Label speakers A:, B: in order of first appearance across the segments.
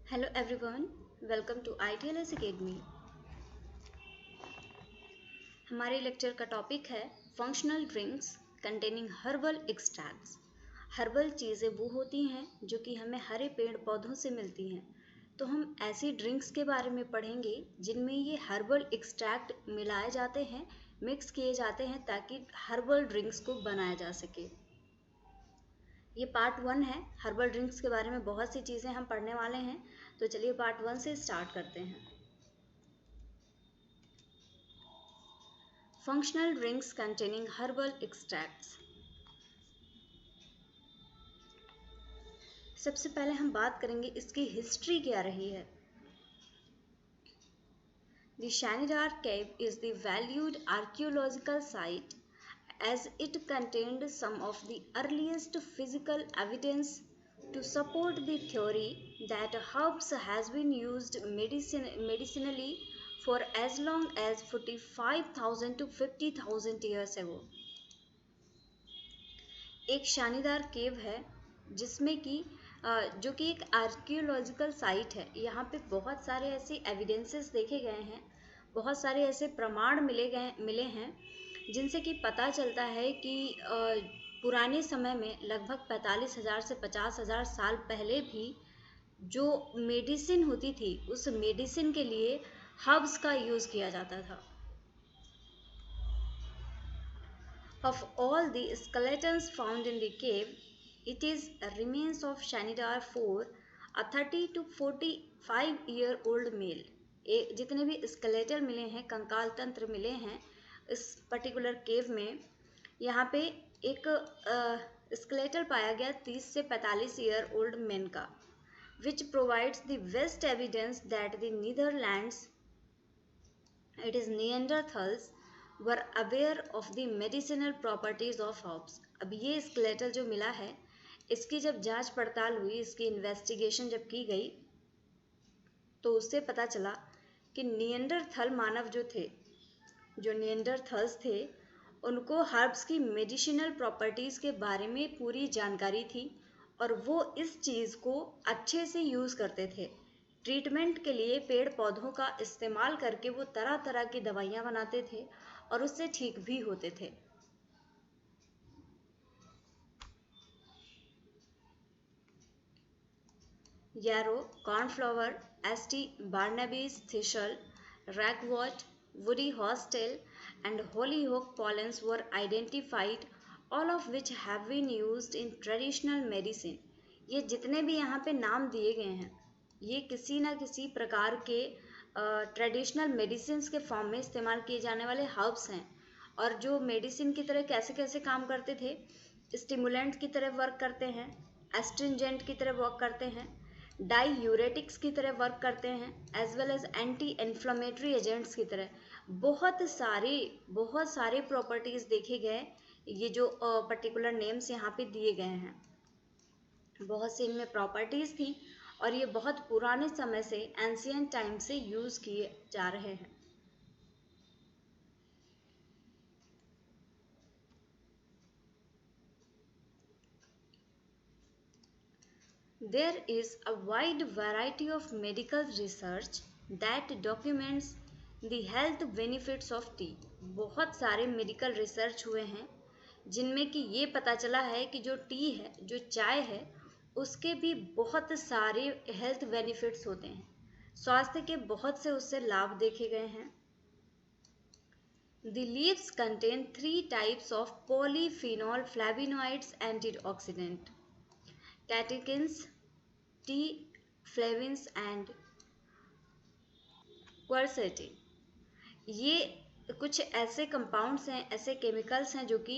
A: Hello everyone, welcome to ITLS Academy। हमारे lecture का topic है functional drinks containing herbal extracts. Herbal चीज़ें वो होती हैं जो कि हमें हरे पेड़ पौधों से मिलती हैं। तो हम ऐसी ड्रिंक्स के बारे में पढ़ेंगे जिनमें ये हर्बल एक्सट्रैक्ट मिलाए जाते हैं, मिक्स किए जाते हैं ताकि हर्बल ड्रिंक्स को बनाया जा सके। ये पार्ट 1 है। हर्बल ड्रिंक्स के बारे में बहुत सी चीज़ें हम पढ़ने वाले हैं, तो चलिए पार्ट 1 से स्टार्ट करते हैं। Functional drinks containing herbal extracts. सबसे पहले हम बात करेंगे इसकी हिस्ट्री क्या रही है। The Shanidar cave is the valued archaeological site as it contained some of the earliest physical evidence to support the theory that herbs has been used medicinally for as long as 45,000 to 50,000 years ago। एक शानीदार केव है जिसमें कि जो कि एक archaeological site है। यहाँ पे बहुत सारे ऐसे एविडेंसेस देखे गए हैं, बहुत सारे ऐसे प्रमाण मिले हैं जिनसे कि पता चलता है कि पुराने समय में लगभग 45,000 से 50,000 साल पहले भी जो मेडिसिन होती थी उस मेडिसिन के लिए हर्ब्स का यूज़ किया जाता था। Of all the skeletons found in the cave, it is remains of Shanidar 4, a 30 to 45-year-old male। जितने भी स्केलेटल मिले हैं, कंकाल तंत्र मिले हैं इस पर्टिकुलर केव में, यहाँ पे एक स्केलेटल पाया गया 30 से 45 ईयर ओल्ड मैन का, which provides the best evidence that the Netherlands, it is Neanderthals, were aware of the medicinal properties of herbs। अब ये स्केलेटल जो मिला है इसकी जब जांच पड़ताल हुई, इसकी इन्वेस्टिगेशन जब की गई तो उससे पता चला कि निएंडरथल मानव जो निएंडरथल्स थे उनको हर्ब्स की मेडिसिनल प्रॉपर्टीज़ के बारे में पूरी जानकारी थी और वो इस चीज़ को अच्छे से यूज़ करते थे। ट्रीटमेंट के लिए पेड़ पौधों का इस्तेमाल करके वो तरह तरह की दवाइयाँ बनाते थे और उससे ठीक भी होते थे। यारो, कॉर्नफ्लावर, एस्टी, Barnaby's, thistle, ragweed, woody hostel and hollyhock pollens were identified, all of which have been used in traditional medicine। ये जितने भी यहाँ पे नाम दिए गए हैं ये किसी ना किसी प्रकार के ट्रेडिशनल मेडिसिन के फॉर्म में इस्तेमाल किए जाने वाले हर्ब्स हैं और जो मेडिसिन की तरह कैसे कैसे काम करते थे, स्टिमुलेंट की तरह वर्क करते हैं, एस्ट्रिंजेंट की तरह वर्क करते हैं, डाईयूरेटिक्स की तरह वर्क करते हैं, as well as anti inflammatory agents की तरह बहुत सारे प्रॉपर्टीज़ देखे गए। ये जो पर्टिकुलर नेम्स यहाँ पे दिए गए हैं, बहुत सी इनमें प्रॉपर्टीज़ थी और ये बहुत पुराने समय से, एंशियंट टाइम से यूज़ किए जा रहे हैं। There is a wide variety of medical research that documents the health benefits of tea। बहुत सारे मेडिकल रिसर्च हुए हैं जिनमें कि ये पता चला है कि जो टी है, जो चाय है, उसके भी बहुत सारे हेल्थ बेनिफिट्स होते हैं। स्वास्थ्य के बहुत से उससे लाभ देखे गए हैं। The leaves contain 3 types of polyphenol flavonoids antioxidant, catechins, theaflavins and quercetin. ये कुछ ऐसे कंपाउंड्स हैं, ऐसे केमिकल्स हैं जो कि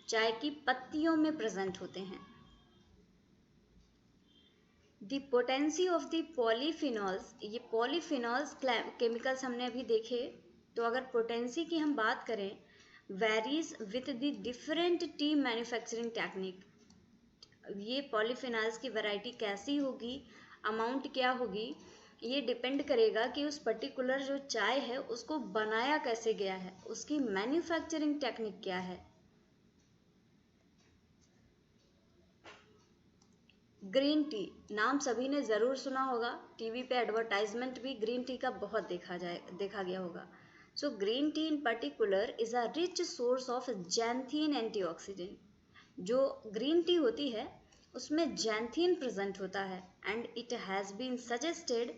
A: चाय की पत्तियों में प्रेजेंट होते हैं। The potency of the polyphenols, ये पॉलीफिनॉल्स केमिकल्स हमने अभी देखे, तो अगर पोटेंसी की हम बात करें, varies with the different T manufacturing technique. ये पॉलीफिनॉल्स की वैरायटी कैसी होगी, अमाउंट क्या होगी, ये डिपेंड करेगा कि उस पर्टिकुलर जो चाय है उसको बनाया कैसे गया है, उसकी मैन्युफैक्चरिंग टेक्निक क्या है। ग्रीन टी, नाम सभी ने ज़रूर सुना होगा, टीवी पे एडवर्टाइजमेंट भी ग्रीन टी का बहुत देखा गया होगा। So green tea in particular is a rich source of xanthine antioxidant. जो ग्रीन टी होती है उसमें जैंथीन प्रेजेंट होता है and it has been suggested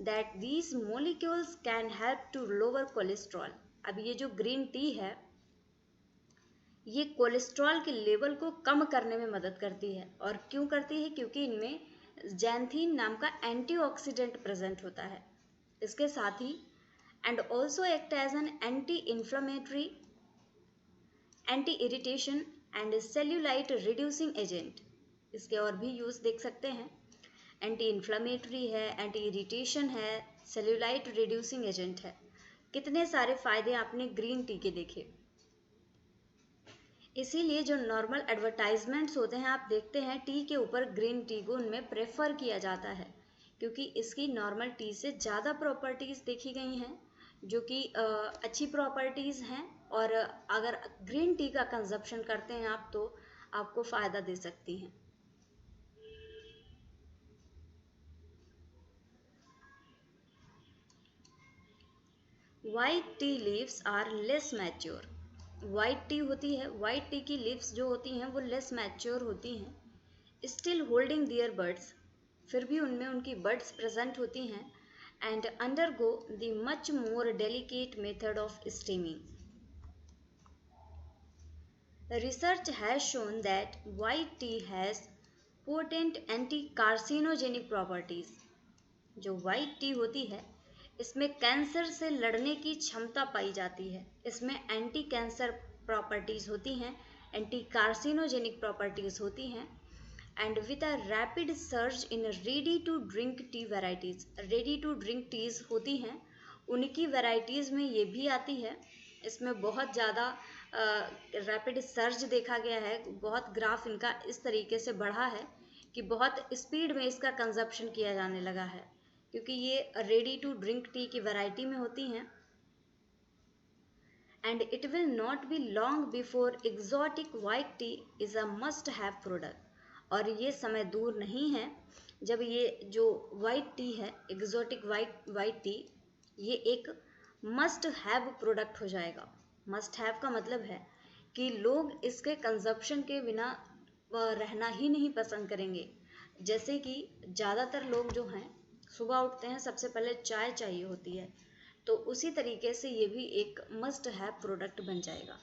A: that these molecules can help to lower cholesterol. अब ये जो ग्रीन टी है ये कोलेस्ट्रॉल के लेवल को कम करने में मदद करती है। और क्यों करती है? क्योंकि इनमें जैंथीन नाम का एंटीऑक्सीडेंट प्रेजेंट होता है। इसके साथ ही and also act as an anti inflammatory, anti irritation and cellulite reducing agent. इसके और भी यूज देख सकते हैं, एंटी इन्फ्लेमेटरी है, एंटी इरिटेशन है, सेल्यूलाइट रिड्यूसिंग एजेंट है। कितने सारे फायदे आपने ग्रीन टी के देखे। इसीलिए जो नॉर्मल एडवर्टाइजमेंट्स होते हैं आप देखते हैं टी के ऊपर ग्रीन टी को उनमें प्रेफर किया जाता है, क्योंकि इसकी नॉर्मल टी से ज़्यादा प्रॉपर्टीज़ देखी गई हैं जो कि अच्छी प्रॉपर्टीज़ हैं। और अगर ग्रीन टी का कंजप्शन करते हैं आप तो आपको फ़ायदा दे सकती हैं। White tea leaves are less mature. White tea होती है, वाइट टी की लीव्स जो होती हैं वो लेस मैच्योर होती हैं, स्टिल होल्डिंग दियर बड्स, फिर भी उनमें उनकी बड्स प्रेजेंट होती हैं, and undergo the much more delicate method of steaming. Research has shown that white T has potent anti carcinogenic properties. जो वाइट टी होती है इसमें कैंसर से लड़ने की क्षमता पाई जाती है, इसमें एंटी कैंसर प्रॉपर्टीज होती हैं, एंटी कार्सिनोजेनिक प्रॉपर्टीज होती हैं, and with a rapid search in ready to drink tea varieties. Ready to drink teas होती हैं, उनकी वैराइटीज़ में ये भी आती है। इसमें बहुत ज़्यादा रैपिड सर्च देखा गया है, बहुत ग्राफ इनका इस तरीके से बढ़ा है कि बहुत स्पीड में इसका कंजप्शन किया जाने लगा है, क्योंकि ये रेडी टू ड्रिंक टी की वैरायटी में होती हैं। And it will not be long before exotic white T is a must have product. और ये समय दूर नहीं है जब ये जो वाइट टी है, एग्जॉटिक वाइट टी, ये एक मस्ट हैव प्रोडक्ट हो जाएगा। मस्ट हैव का मतलब है कि लोग इसके कंजप्शन के बिना रहना ही नहीं पसंद करेंगे। जैसे कि ज़्यादातर लोग जो हैं सुबह उठते हैं सबसे पहले चाय चाहिए होती है, तो उसी तरीके से ये भी एक मस्ट हैव प्रोडक्ट बन जाएगा।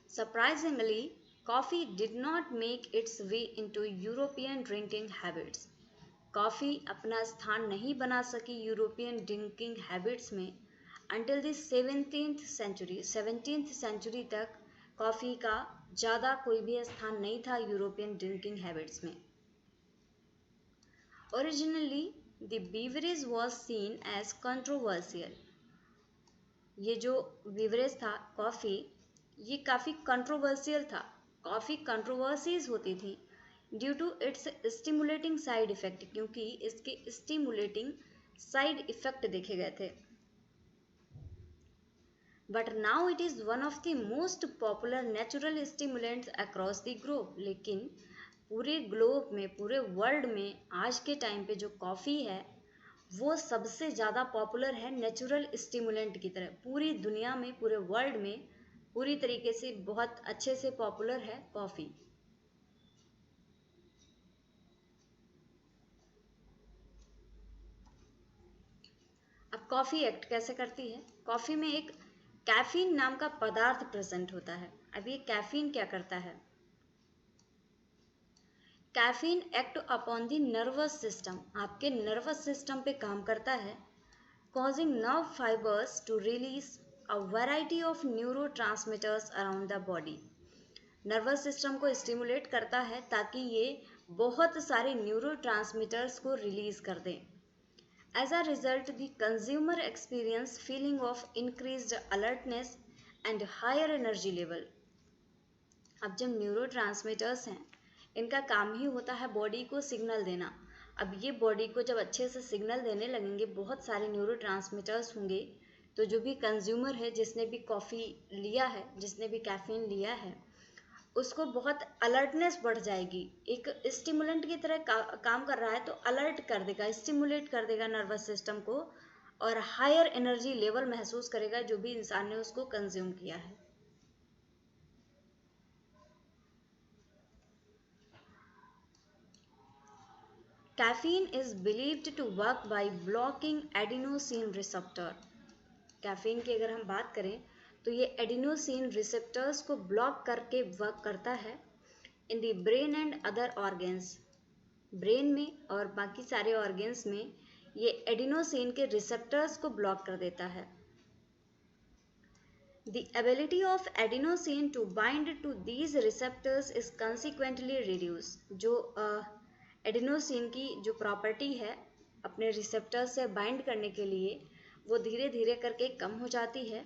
A: Surprisingly, coffee did not make its way into European drinking habits. Coffee अपना स्थान नहीं बना सकी यूरोपियन ड्रिंकिंग हैबिट्स में अंटिल द 17th सेंचुरी तक कॉफ़ी का ज़्यादा कोई भी स्थान नहीं था यूरोपियन ड्रिंकिंग हैबिट्स में। Originally the beverage was seen as controversial. ये जो बीवरेज था कॉफ़ी, ये काफ़ी कंट्रोवर्शियल था, काफ़ी कंट्रोवर्सीज होती थी due to its stimulating side effect, क्योंकि इसके स्टिमुलेटिंग साइड इफ़ेक्ट देखे गए थे। But now it is one of the most popular natural stimulants across the globe. लेकिन पूरे ग्लोब में, पूरे वर्ल्ड में आज के टाइम पे जो कॉफ़ी है वो सबसे ज़्यादा पॉपुलर है नेचुरल स्टिमुलेंट की तरह। पूरी दुनिया में, पूरे वर्ल्ड में पूरी तरीके से बहुत अच्छे से पॉपुलर है कॉफ़ी। अब कॉफ़ी एक्ट कैसे करती है? कॉफ़ी में एक कैफीन नाम का पदार्थ प्रेजेंट होता है। अब ये कैफीन क्या करता है? Caffeine act upon the nervous system, आपके नर्वस सिस्टम पे काम करता है, causing nerve fibers to release a variety of neurotransmitters around the body. Nervous system को स्टिमुलेट करता है ताकि ये बहुत सारे न्यूरोट्रांसमीटर्स को रिलीज कर दें। As a result the consumer experience feeling of increased alertness and higher energy level. अब जब न्यूरोट्रांसमीटर्स हैं, इनका काम ही होता है बॉडी को सिग्नल देना। अब ये बॉडी को जब अच्छे से सिग्नल देने लगेंगे, बहुत सारे न्यूरोट्रांसमीटर्स होंगे तो जो भी कंज्यूमर है, जिसने भी कॉफ़ी लिया है, जिसने भी कैफीन लिया है, उसको बहुत अलर्टनेस बढ़ जाएगी। एक स्टिमुलेंट की तरह काम कर रहा है, तो अलर्ट कर देगा, स्टिमुलेट कर देगा नर्वस सिस्टम को, और हायर एनर्जी लेवल महसूस करेगा जो भी इंसान ने उसको कंज्यूम किया है। Caffeine is believed to work by blocking adenosine receptor. Caffeine की अगर हम बात करें तो ये एडिनोसिन रिसेप्टर्स को ब्लॉक करके वर्क करता है in the brain and other organs. Brain में और बाकी सारे ऑर्गन्स में ये एडिनोसिन के रिसेप्टर्स को ब्लॉक कर देता है। The ability of adenosine to bind to these receptors is consequently reduced। जो एडिनोसिन की जो प्रॉपर्टी है अपने रिसेप्टर से बाइंड करने के लिए, वो धीरे धीरे करके कम हो जाती है,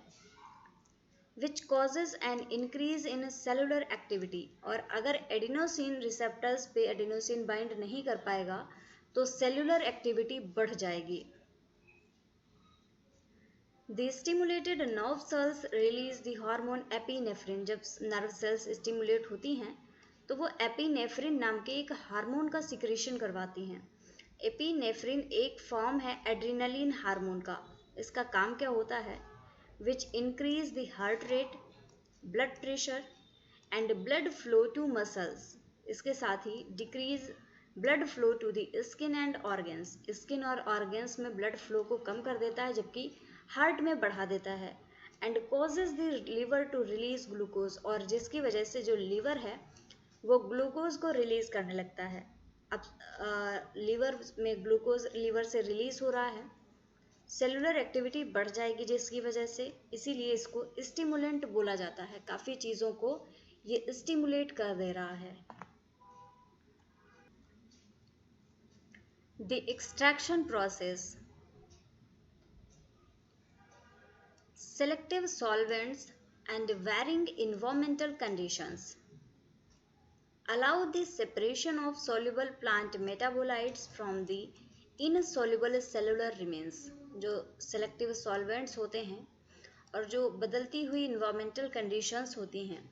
A: which causes an increase in cellular activity। और अगर एडिनोसिन रिसेप्टर्स पे एडिनोसिन बाइंड नहीं कर पाएगा तो सेलुलर एक्टिविटी बढ़ जाएगी। The stimulated nerve cells release the hormone epinephrine। जब नर्व सेल्स स्टिमुलेट होती हैं तो वो एपिनेफ्रिन नाम के एक हार्मोन का सिक्रेशन करवाती हैं। एपिनेफ्रिन एक फॉर्म है एड्रेनलिन हार्मोन का। इसका काम क्या होता है? Which increase the heart rate, blood pressure and blood flow to muscles. इसके साथ ही decrease blood flow to the skin and organs. Skin और ऑर्गन्स में ब्लड फ्लो को कम कर देता है, जबकि हार्ट में बढ़ा देता है। And causes the liver to release glucose. और जिसकी वजह से जो लीवर है वो ग्लूकोज को रिलीज करने लगता है। अब लीवर में ग्लूकोज लीवर से रिलीज हो रहा है, सेलुलर एक्टिविटी बढ़ जाएगी जिसकी वजह से, इसीलिए इसको स्टिमुलेंट बोला जाता है। काफ़ी चीज़ों को ये स्टिमुलेट कर दे रहा है। The extraction process. Selective solvents and varying environmental conditions allow the separation of soluble plant metabolites from the insoluble cellular remains। जो selective solvents होते हैं और जो बदलती हुई environmental conditions होती हैं,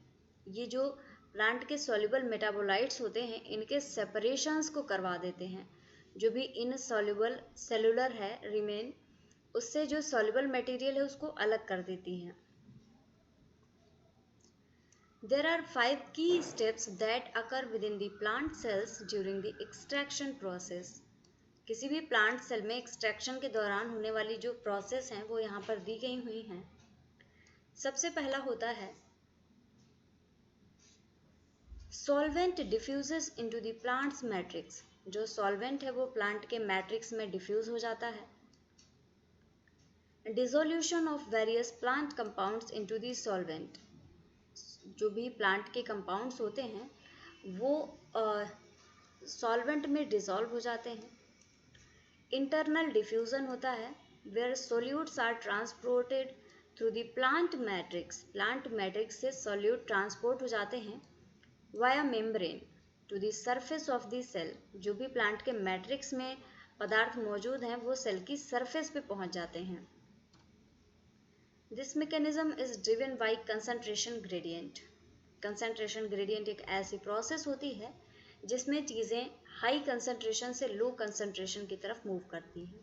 A: ये जो प्लांट के soluble metabolites होते हैं इनके separations को करवा देते हैं। जो भी insoluble cellular है remain, उससे जो soluble material है उसको अलग कर देती हैं। There are 5 key steps that occur within the plant cells during the extraction process। किसी भी प्लांट सेल में एक्सट्रैक्शन के दौरान होने वाली जो प्रोसेस हैं वो यहाँ पर दी गई हुई हैं। सबसे पहला होता है solvent diffuses into the plants matrix. जो सॉल्वेंट है वो प्लांट के मैट्रिक्स में डिफ्यूज हो जाता है। Dissolution of various plant compounds into the solvent. जो भी प्लांट के कंपाउंड्स होते हैं वो सॉल्वेंट में डिसॉल्व हो जाते हैं। इंटरनल डिफ्यूजन होता है where solutes are transported through the plant matrix. Plant matrix से सोल्यूट ट्रांसपोर्ट हो जाते हैं via membrane to the surface of the cell. जो भी प्लांट के मैट्रिक्स में पदार्थ मौजूद हैं वो सेल की सरफेस पे पहुंच जाते हैं। This mechanism is driven by concentration gradient. Concentration gradient एक ऐसी प्रोसेस होती है जिसमें चीज़ें हाई कंसंट्रेशन से लो कंसंट्रेशन की तरफ मूव करती हैं।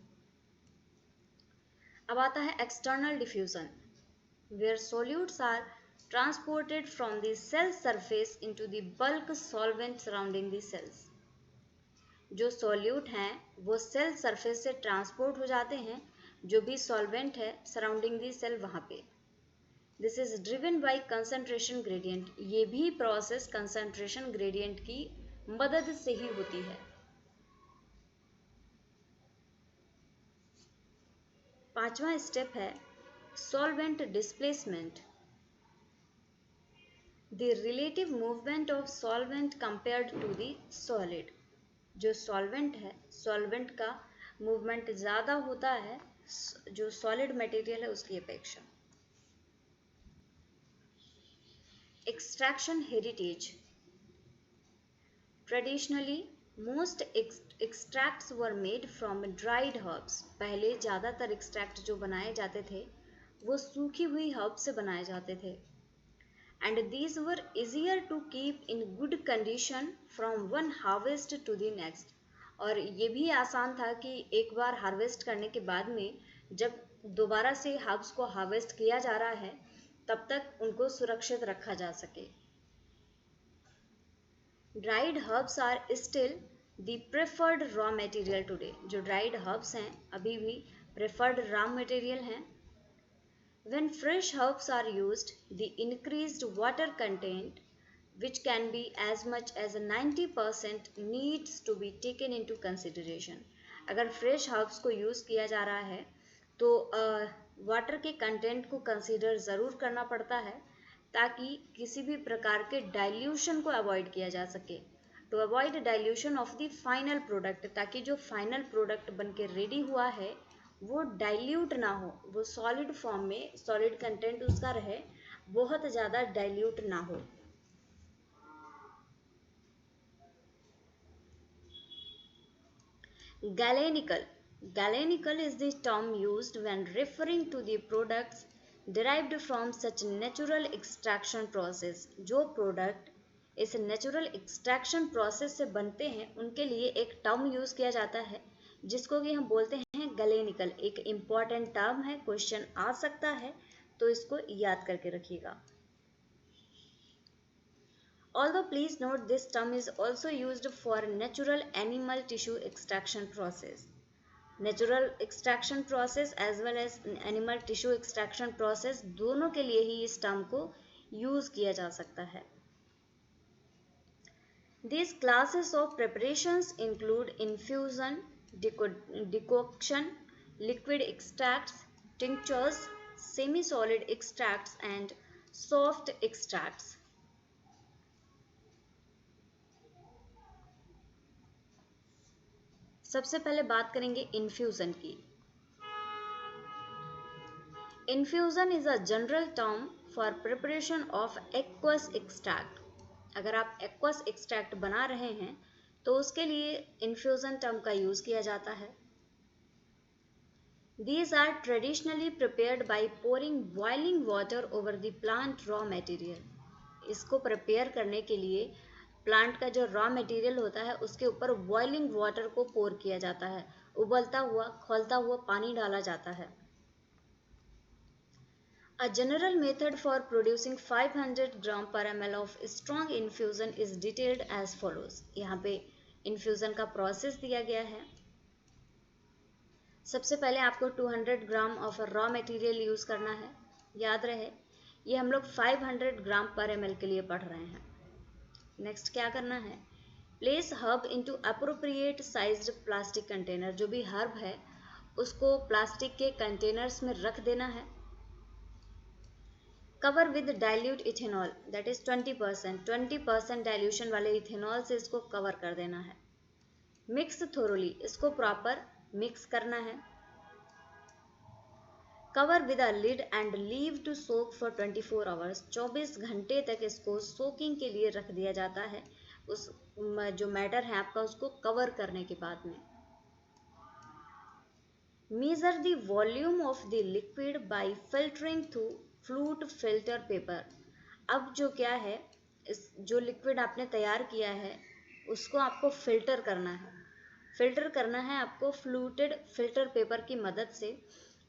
A: अब आता है external diffusion where solutes are transported from the cell surface into the bulk solvent surrounding the cells. जो सोल्यूट हैं वो सेल सरफेस से ट्रांसपोर्ट हो जाते हैं, जो भी सॉल्वेंट है सराउंडिंग दी सेल वहाँ पे। This is driven by concentration gradient. ये भी प्रोसेस कंसंट्रेशन ग्रेडियंट की मदद से ही होती है। पांचवा स्टेप है solvent displacement. The relative movement of solvent compared to the solid. जो सॉल्वेंट है, सॉल्वेंट का मूवमेंट ज़्यादा होता है जो सॉलिड मटेरियल है उसकी अपेक्षा। Extraction heritage. Traditionally most extracts were made from dried herbs. पहले ज़्यादातर एक्सट्रैक्ट जो बनाए जाते थे वो सूखी हुई हर्ब से बनाए जाते थे। And these were easier to keep in good condition from one harvest to the next। और ये भी आसान था कि एक बार हार्वेस्ट करने के बाद में जब दोबारा से हर्ब्स को हार्वेस्ट किया जा रहा है तब तक उनको सुरक्षित रखा जा सके। Dried herbs are still the preferred raw material today. जो ड्राइड हर्ब्स हैं अभी भी प्रेफर्ड रॉ मटेरियल हैं। When fresh herbs are used, the increased water content, which can be as much as 90%, needs to be taken into consideration। अगर fresh herbs को use किया जा रहा है तो वाटर के कंटेंट को कंसीडर ज़रूर करना पड़ता है ताकि किसी भी प्रकार के डाइल्यूशन को अवॉइड किया जा सके। To avoid dilution of the final product, ताकि जो फाइनल प्रोडक्ट बन के रेडी हुआ है वो डाइल्यूट ना हो, वो सॉलिड फॉर्म में सॉलिड कंटेंट उसका रहे, बहुत ज़्यादा डाइल्यूट ना हो। Galenical। Galenical is the term used when referring to the products derived from such natural extraction process। जो प्रोडक्ट इस नेचुरल एक्सट्रैक्शन प्रोसेस से बनते हैं उनके लिए एक टर्म यूज किया जाता है जिसको कि हम बोलते हैं गलेनिकल। एक इम्पॉर्टेंट टर्म है, क्वेश्चन आ सकता है तो इसको याद करके रखिएगा। Although please note this term is also used for natural animal tissue extraction process। Natural extraction process as well as animal tissue extraction process दोनों के लिए ही इस टर्म को यूज किया जा सकता है। These classes of preparations include infusion, decoction, liquid extracts, tinctures, semi-solid extracts and soft extracts। सबसे पहले बात करेंगे इन्फ्यूजन की। Infusion is a general term for preparation of aqueous extract. अगर आप एक्वस एक्सट्रैक्ट बना रहे हैं तो उसके लिए इन्फ्यूजन टर्म का यूज किया जाता है। These are traditionally prepared by pouring boiling water over the plant raw material। इसको प्रिपेयर करने के लिए प्लांट का जो रॉ मटेरियल होता है उसके ऊपर बॉइलिंग वाटर को पोर किया जाता है, उबलता हुआ खौलता हुआ पानी डाला जाता है। A general method for producing 500 gram per ml of strong infusion is detailed as follows। यहाँ पे इन्फ्यूजन का प्रोसेस दिया गया है। सबसे पहले आपको 200 gram of raw material use करना है। याद रहे ये हम लोग 500 ग्राम पर ml के लिए पढ़ रहे हैं। नेक्स्ट क्या करना है, place herb into appropriate sized plastic container. जो भी हर्ब है उसको प्लास्टिक के कंटेनर्स में रख देना है। Cover with dilute ethanol, that is 20% dilution वाले इथेनॉल से इसको कवर कर देना है। मिक्स थोरोली, इसको प्रॉपर मिक्स करना है। Cover with a lid and leave to soak for 24 hours. 24 घंटे तक इसको सोकिंग के लिए रख दिया जाता है, उस जो मैटर है आपका उसको कवर करने के बाद में। Measure the volume of the liquid bye filtering through flute filter paper. अब जो क्या है, इस जो लिक्विड आपने तैयार किया है उसको आपको फिल्टर करना है। फिल्टर करना है आपको फ्लूटेड फिल्टर पेपर की मदद से,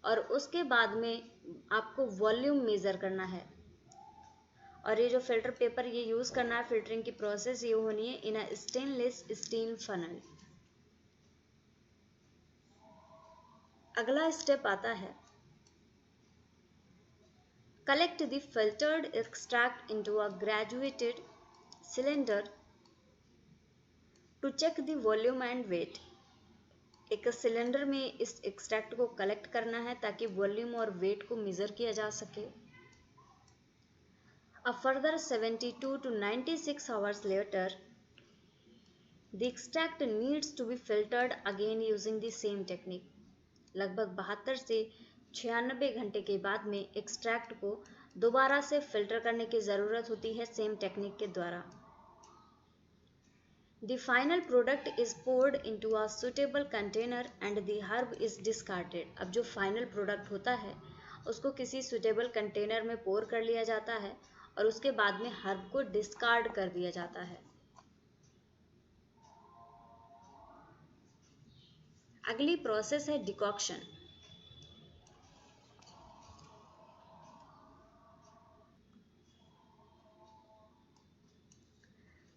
A: और उसके बाद में आपको वॉल्यूम मेज़र करना है। और ये जो फिल्टर पेपर ये यूज़ करना है, फिल्टरिंग की प्रोसेस ये होनी है in a stainless steel funnel. अगला स्टेप आता है, collect the filtered extract into a graduated cylinder to check the volume and weight. एक सिलेंडर में इस एक्सट्रैक्ट को कलेक्ट करना है ताकि वॉल्यूम और वेट को मेजर किया जा सके। A further 72 to 96 hours later, the extract needs to be filtered again using the same technique। लगभग 72 से 96 घंटे के बाद में एक्सट्रैक्ट को दोबारा से फिल्टर करने की ज़रूरत होती है सेम टेक्निक के द्वारा। The final product is poured into a suitable container and the herb is discarded। अब जो फाइनल प्रोडक्ट होता है उसको किसी सुटेबल कंटेनर में पोर कर लिया जाता है और उसके बाद में हर्ब को डिस्कार्ड कर दिया जाता है। अगली प्रोसेस है decoction.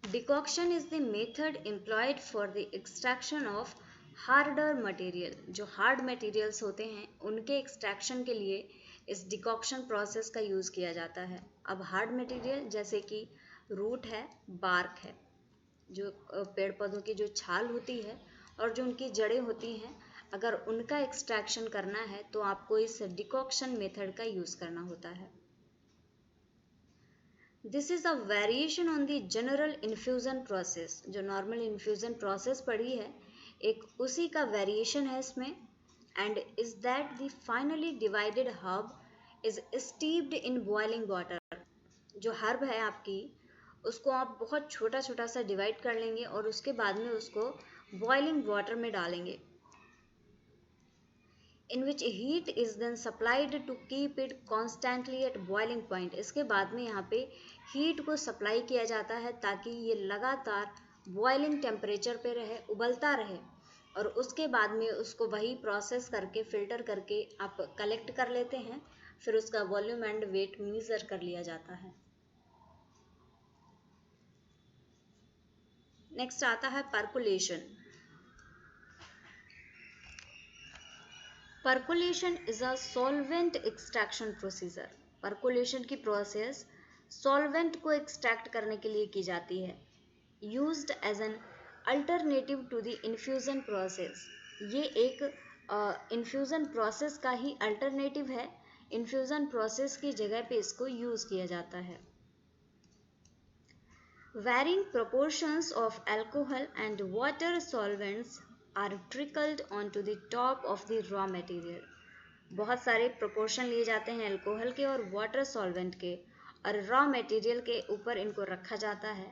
A: Decoction is the method employed for the extraction of harder material। जो हार्ड मटेरियल्स होते हैं उनके एक्सट्रैक्शन के लिए इस डिकॉक्शन प्रोसेस का यूज़ किया जाता है। अब हार्ड मटेरियल जैसे कि रूट है, बार्क है, जो पेड़ पौधों की जो छाल होती है और जो उनकी जड़ें होती हैं, अगर उनका एक्सट्रैक्शन करना है तो आपको इस डिकॉक्शन मेथड का यूज़ करना होता है। This is a variation on the general infusion process. जो नॉर्मल इन्फ्यूज़न प्रोसेस पढ़ी है, एक उसी का वेरिएशन है इसमें। And is that the finally divided herb is steeped in boiling water. जो हर्ब है आपकी, उसको आप बहुत छोटा छोटा सा डिवाइड कर लेंगे और उसके बाद में उसको बॉइलिंग वाटर में डालेंगे, in which heat is then supplied to keep it constantly at boiling point। इसके बाद में यहाँ पे हीट को सप्लाई किया जाता है ताकि ये लगातार बॉइलिंग टेम्परेचर पे रहे, उबलता रहे, और उसके बाद में उसको वही प्रोसेस करके फिल्टर करके आप कलेक्ट कर लेते हैं, फिर उसका वॉल्यूम एंड वेट मेजर कर लिया जाता है। नेक्स्ट आता है percolation. Percolation is a solvent extraction procedure. Percolation की प्रोसेस सॉल्वेंट को एक्सट्रैक्ट करने के लिए की जाती है, used as an alternative to the infusion process. ये एक इन्फ्यूज़न प्रोसेस का ही अल्टरनेटिव है। इन्फ्यूज़न प्रोसेस की जगह पे इसको यूज़ किया जाता है। Varying proportions of alcohol and water solvents are trickled onto the top of the raw material। बहुत सारे प्रोपोर्शन लिए जाते हैं अल्कोहल के और वाटर सॉल्वेंट के, और रॉ मटेरियल के ऊपर इनको रखा जाता है,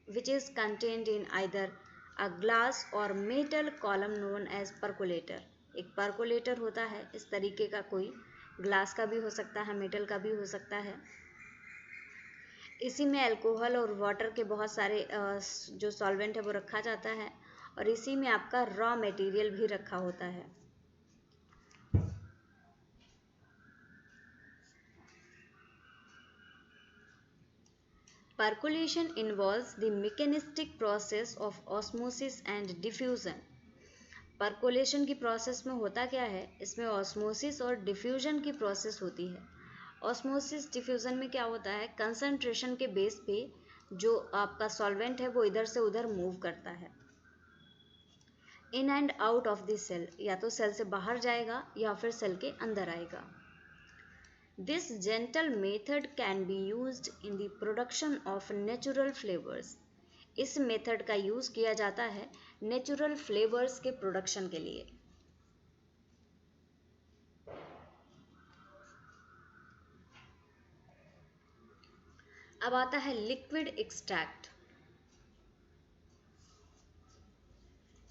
A: which is contained in either a glass और metal column known as percolator. एक परकोलेटर होता है इस तरीके का, कोई ग्लास का भी हो सकता है, मेटल का भी हो सकता है। इसी में अल्कोहल और वाटर के बहुत सारे जो सॉल्वेंट है वो रखा जाता है, और इसी में आपका रॉ मटेरियल भी रखा होता है। Percolation involves the mechanistic process of osmosis and diffusion। Percolation की प्रोसेस में होता क्या है, इसमें ऑस्मोसिस और डिफ्यूजन की प्रोसेस होती है। ऑस्मोसिस डिफ्यूजन में क्या होता है, कंसंट्रेशन के बेस पे जो आपका सॉल्वेंट है वो इधर से उधर मूव करता है, in and out of the cell, या तो सेल से बाहर जाएगा या फिर सेल के अंदर आएगा। This gentle method can be used in the production of natural flavors। इस मेथड का यूज किया जाता है नेचुरल फ्लेवर्स के प्रोडक्शन के लिए। अब आता है liquid extract.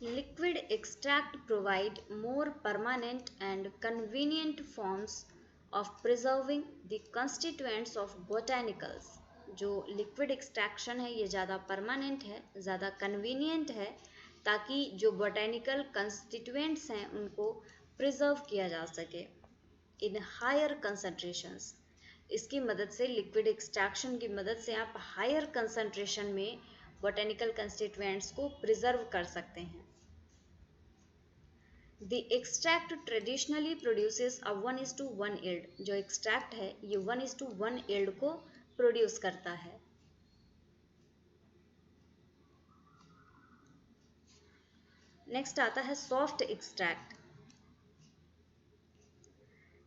A: Liquid extract provide more permanent and convenient forms of preserving the constituents of botanicals। जो लिक्विड एक्सट्रैक्शन है ये ज़्यादा परमानेंट है, ज़्यादा कन्वीनियंट है, ताकि जो बोटेनिकल कंस्टिट्यूएंट्स हैं उनको प्रिजर्व किया जा सके इन हायर कंसंट्रेशंस। इसकी मदद से, लिक्विड एक्सट्रैक्शन की मदद से आप हायर कंसंट्रेशन में बोटेनिकल कंस्टिट्यूएंट्स को प्रिजर्व कर सकते हैं। The extract traditionally produces a 1:1 yield। जो एक्सट्रैक्ट है ये 1:1 yield को प्रोड्यूस करता है। नेक्स्ट आता है soft extract.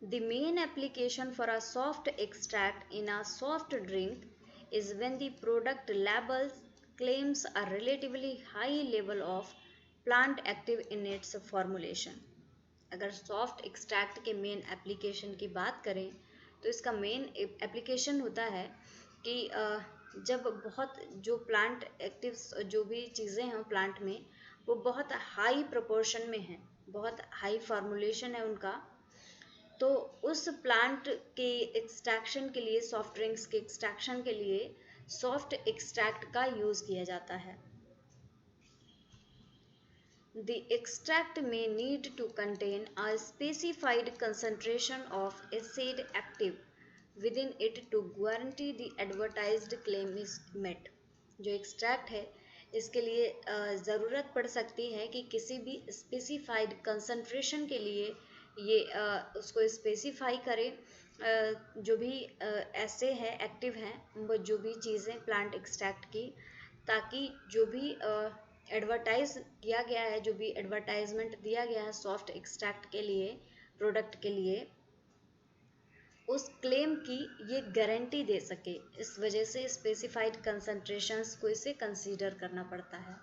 A: The main application for a soft extract in a soft drink is when the product label claims a relatively high level of plant active in its formulation. अगर soft extract के main application की बात करें तो इसका main application होता है कि जब बहुत जो प्लांट एक्टिव जो भी चीज़ें हैं प्लांट में वो बहुत हाई प्रोपोर्शन में हैं, बहुत हाई फार्मूलेशन है उनका, तो उस प्लांट के एक्सट्रैक्शन के लिए, सॉफ्ट ड्रिंक्स के एक्सट्रैक्शन के लिए सॉफ्ट एक्सट्रैक्ट का यूज़ किया जाता है। The extract may need to contain a specified concentration of acid active within it to guarantee the advertised claim is met। जो एक्सट्रैक्ट है इसके लिए ज़रूरत पड़ सकती है कि किसी भी स्पेसिफाइड कंसंट्रेशन के लिए ये उसको स्पेसिफाई करे, जो भी ऐसे है एक्टिव हैं वो जो भी चीज़ें प्लांट एक्सट्रैक्ट की, ताकि जो भी एडवर्टाइज किया गया है, जो भी एडवर्टाइजमेंट दिया गया है सॉफ्ट एक्सट्रैक्ट के लिए, प्रोडक्ट के लिए, उस क्लेम की ये गारंटी दे सके। इस वजह से स्पेसिफाइड कंसंट्रेशंस को इसे कंसीडर करना पड़ता है।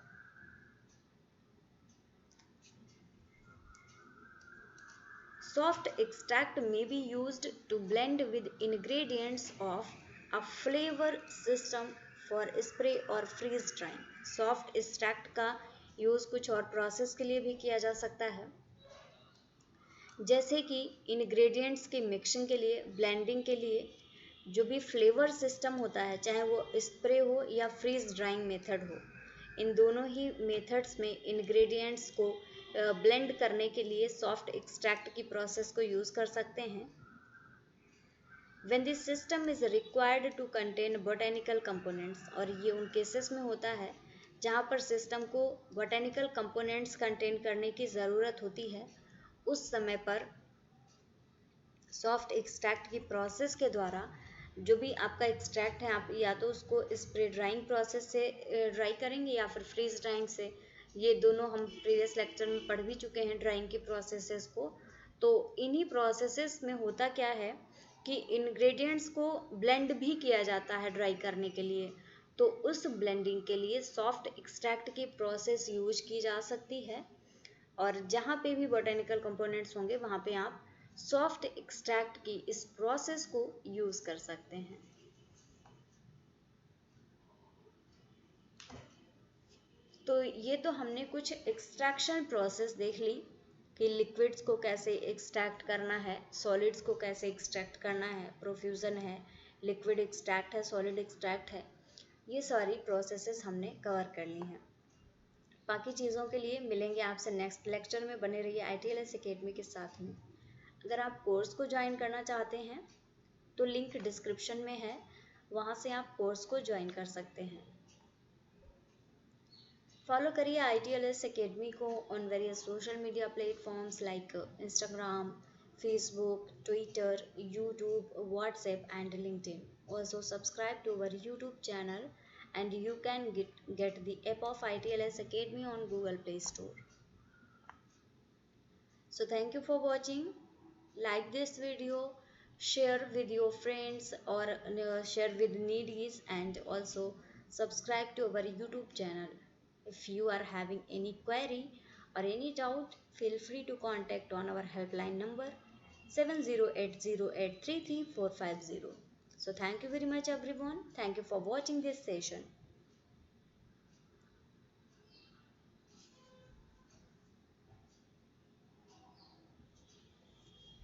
A: Soft extract may be used to blend with ingredients of a flavor system for spray or freeze drying। Soft extract का यूज़ कुछ और प्रोसेस के लिए भी किया जा सकता है, जैसे कि इंग्रेडिएंट्स की मिक्सिंग के लिए, ब्लेंडिंग के लिए। जो भी फ्लेवर सिस्टम होता है, चाहे वो स्प्रे हो या फ्रीज ड्राइंग मेथड हो, इन दोनों ही मेथड्स में इंग्रेडिएंट्स को ब्लेंड करने के लिए सॉफ्ट एक्सट्रैक्ट की प्रोसेस को यूज़ कर सकते हैं। When this system is required to contain botanical components, और ये उन केसेस में होता है जहाँ पर सिस्टम को बॉटेनिकल कंपोनेंट्स कंटेन करने की ज़रूरत होती है, उस समय पर सॉफ्ट एक्सट्रैक्ट की प्रोसेस के द्वारा जो भी आपका एक्सट्रैक्ट है, आप या तो उसको स्प्रे ड्राइंग प्रोसेस से ड्राई करेंगे या फिर फ्रीज ड्राइंग से। ये दोनों हम प्रीवियस लेक्चर में पढ़ भी चुके हैं ड्राइंग की प्रोसेसेस को। तो इन्हीं प्रोसेसेस में होता क्या है कि इंग्रेडिएंट्स को ब्लेंड भी किया जाता है ड्राई करने के लिए। तो उस ब्लेंडिंग के लिए सॉफ्ट एक्सट्रैक्ट की प्रोसेस यूज की जा सकती है, और जहाँ पे भी बॉटेनिकल कंपोनेंट्स होंगे वहाँ पे आप सॉफ्ट एक्सट्रैक्ट की इस प्रोसेस को यूज कर सकते हैं। तो ये तो हमने कुछ एक्सट्रैक्शन प्रोसेस देख ली कि लिक्विड्स को कैसे एक्सट्रैक्ट करना है, सॉलिड्स को कैसे एक्सट्रैक्ट करना है, प्रोफ्यूजन है, लिक्विड एक्सट्रैक्ट है, सॉलिड एक्सट्रैक्ट है। ये सारी प्रोसेसेस हमने कवर कर ली हैं। बाकी चीज़ों के लिए मिलेंगे आपसे नेक्स्ट लेक्चर में। बने रहिए ITLS एकेडमी के साथ में। अगर आप कोर्स को ज्वाइन करना चाहते हैं तो लिंक डिस्क्रिप्शन में है, वहाँ से आप कोर्स को ज्वाइन कर सकते हैं। फॉलो करिए ITLS एकेडमी को on various social media platforms like Instagram, Facebook, Twitter, YouTube, WhatsApp and LinkedIn. Also subscribe to our YouTube channel and you can get the app of ITLS Academy on Google Play Store. So thank you for watching. Like this video, share with your friends or share with needies, and also subscribe to our YouTube channel. If you are having any query or any doubt, feel free to contact on our helpline number 7080833450. So thank you very much everyone. Thank you for watching this session.